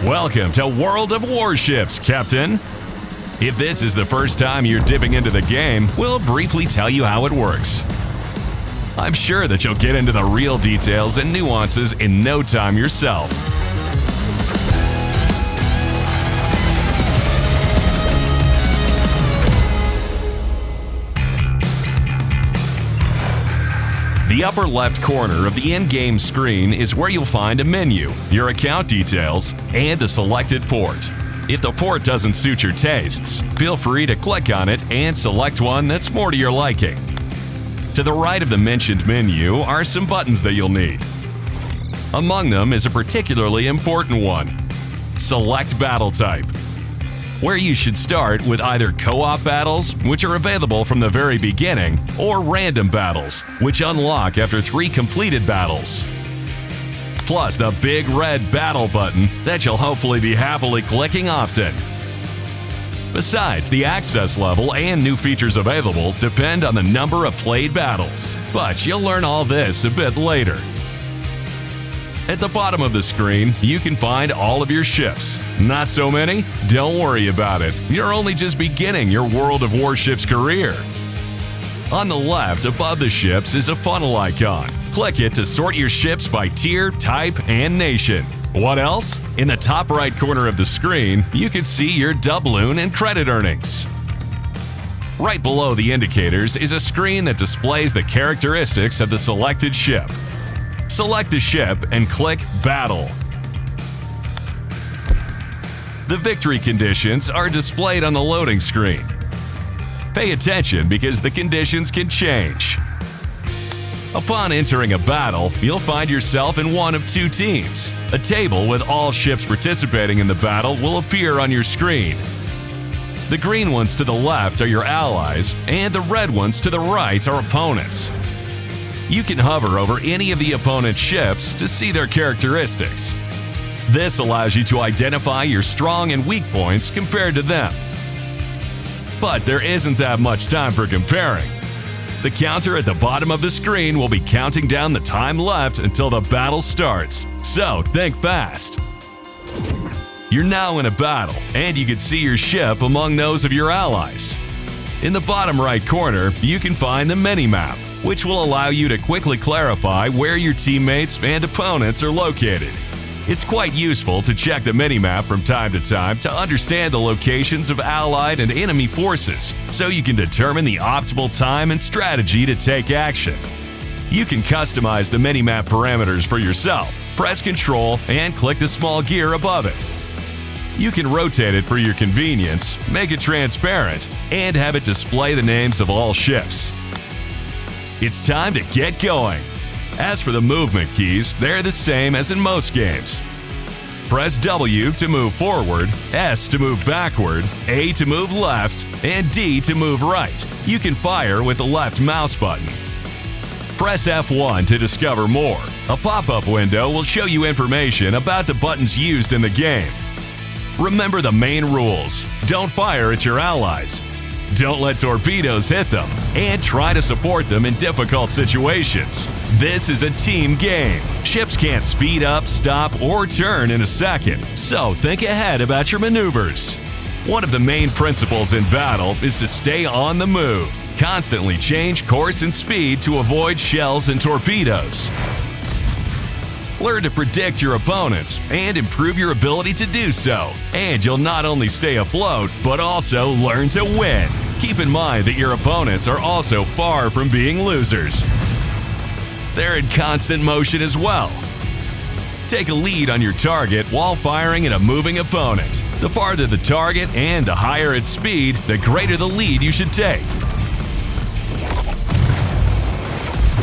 Welcome to World of Warships, Captain. If this is the first time you're dipping into the game, we'll briefly tell you how it works. I'm sure that you'll get into the real details and nuances in no time yourself. The upper left corner of the in-game screen is where you'll find a menu, your account details, and the selected port. If the port doesn't suit your tastes, feel free to click on it and select one that's more to your liking. To the right of the mentioned menu are some buttons that you'll need. Among them is a particularly important one: Select Battle Type, where you should start with either co-op battles, which are available from the very beginning, or random battles, which unlock after 3 completed battles. Plus the big red battle button that you'll hopefully be happily clicking often. Besides, the access level and new features available depend on the number of played battles, but you'll learn all this a bit later. At the bottom of the screen, you can find all of your ships. Not so many? Don't worry about it. You're only just beginning your World of Warships career. On the left above the ships is a funnel icon. Click it to sort your ships by tier, type, and nation. What else? In the top right corner of the screen, you can see your doubloon and credit earnings. Right below the indicators is a screen that displays the characteristics of the selected ship. Select the ship and click Battle. The victory conditions are displayed on the loading screen. Pay attention because the conditions can change. Upon entering a battle, you'll find yourself in one of 2 teams. A table with all ships participating in the battle will appear on your screen. The green ones to the left are your allies, and the red ones to the right are opponents. You can hover over any of the opponent's ships to see their characteristics. This allows you to identify your strong and weak points compared to them. But there isn't that much time for comparing. The counter at the bottom of the screen will be counting down the time left until the battle starts, so think fast. You're now in a battle, and you can see your ship among those of your allies. In the bottom right corner, you can find the mini-map, which will allow you to quickly clarify where your teammates and opponents are located. It's quite useful to check the minimap from time to time to understand the locations of allied and enemy forces, so you can determine the optimal time and strategy to take action. You can customize the minimap parameters for yourself. Press Ctrl and click the small gear above it. You can rotate it for your convenience, make it transparent, and have it display the names of all ships. It's time to get going. As for the movement keys, they're the same as in most games. Press W to move forward, S to move backward, A to move left, and D to move right. You can fire with the left mouse button. Press F1 to discover more. A pop-up window will show you information about the buttons used in the game. Remember the main rules. Don't fire at your allies. Don't let torpedoes hit them, and try to support them in difficult situations. This is a team game. Ships can't speed up, stop, or turn in a second, so think ahead about your maneuvers. One of the main principles in battle is to stay on the move. Constantly change course and speed to avoid shells and torpedoes. Learn to predict your opponents and improve your ability to do so, and you'll not only stay afloat, but also learn to win. Keep in mind that your opponents are also far from being losers. They're in constant motion as well. Take a lead on your target while firing at a moving opponent. The farther the target and the higher its speed, the greater the lead you should take.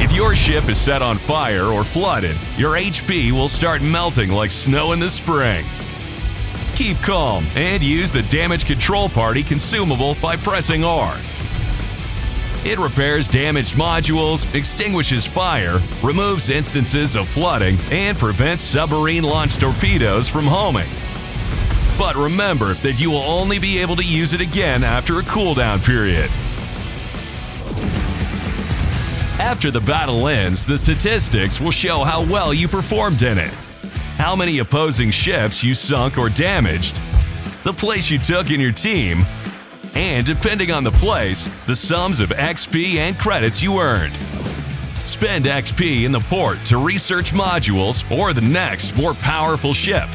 If your ship is set on fire or flooded, your HP will start melting like snow in the spring. Keep calm and use the Damage Control Party consumable by pressing R. It repairs damaged modules, extinguishes fire, removes instances of flooding, and prevents submarine-launched torpedoes from homing. But remember that you will only be able to use it again after a cooldown period. After the battle ends, the statistics will show how well you performed in it. how many opposing ships you sunk or damaged, the place you took in your team, and depending on the place, the sums of XP and credits you earned. Spend XP in the port to research modules or the next, more powerful ship.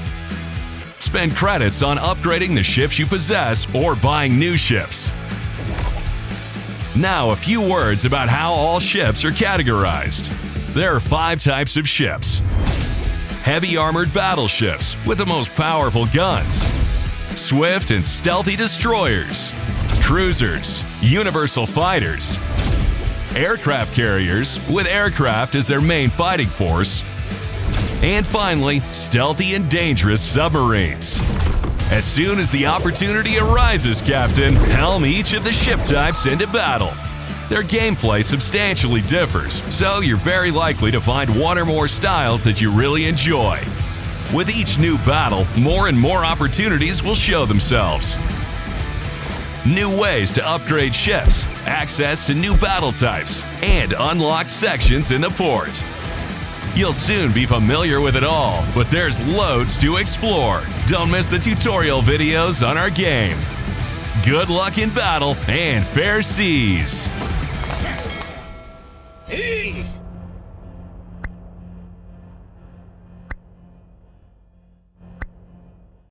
Spend credits on upgrading the ships you possess or buying new ships. Now, a few words about how all ships are categorized. There are 5 types of ships. Heavy armored battleships with the most powerful guns. Swift and stealthy destroyers. Cruisers, universal fighters. Aircraft carriers with aircraft as their main fighting force. And finally, stealthy and dangerous submarines. As soon as the opportunity arises, Captain, helm each of the ship types into battle. Their gameplay substantially differs, so you're very likely to find one or more styles that you really enjoy. With each new battle, more and more opportunities will show themselves. New ways to upgrade ships, access to new battle types, and unlock sections in the port. You'll soon be familiar with it all, but there's loads to explore. Don't miss the tutorial videos on our game. Good luck in battle and fair seas! Hey!